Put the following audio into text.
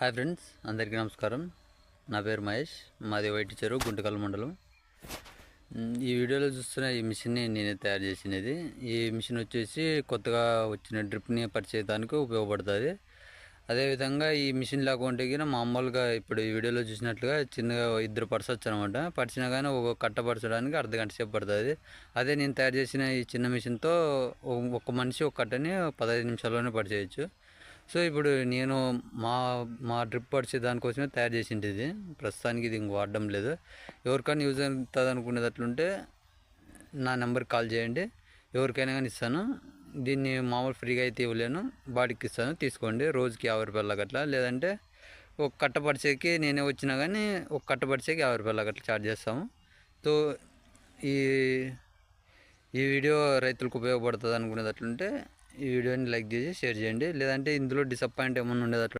Hi friends, అందరికీ నమస్కారం. నా పేరు మహేష్. మాది వైటి చెరువు, గుంటకల్ మండలం. ఈ వీడియోలో చూస్తున్న ఈ మిషన్ని నేనే తయారు చేసినది. ఈ మిషన్ వచ్చేసి కొత్తగా వచ్చిన డ్రిప్ని పరిచేయడానికి ఉపయోగపడుతుంది. అదేవిధంగా ఈ మిషన్ లేకుంటే మామూలుగా ఇప్పుడు ఈ వీడియోలో చూసినట్లుగా చిన్నగా ఇద్దరు పరచవచ్చు అనమాట. పరిచినా కానీ ఒక కట్ట పరచడానికి అర్ధగంట సేపు పడుతుంది. అదే నేను తయారు చేసిన ఈ చిన్న మిషన్తో ఒక మనిషి ఒక కట్టని 15 నిమిషాల్లోనే పరిచేయచ్చు. సో ఇప్పుడు నేను మా మా డ్రిప్ పరిచే దానికోసమే తయారు చేసింది. ఇది ప్రస్తుతానికి ఇది ఇంక వాడడం లేదు. ఎవరికైనా యూజ్ అవుతుంది అనుకునేటట్లుంటే నా నెంబర్కి కాల్ చేయండి. ఎవరికైనా కానీ ఇస్తాను. దీన్ని మామూలు ఫ్రీగా అయితే ఇవ్వలేను, బాడీకి ఇస్తాను, తీసుకోండి. రోజుకి 50 రూపాయల గట్ల, లేదంటే ఒక కట్ట పరిచేకి నేనే వచ్చినా కానీ ఒక కట్ట పరిచేకి 50 రూపాయల గట్ల ఛార్జ్ చేస్తాము. సో ఈ ఈ వీడియో రైతులకు ఉపయోగపడుతుంది అనుకునేటట్లుంటే ఈ వీడియోని లైక్ చేసి షేర్ చేయండి. లేదంటే ఇందులో డిసప్పాయింట్ ఏమన్నా ఉండేటట్లు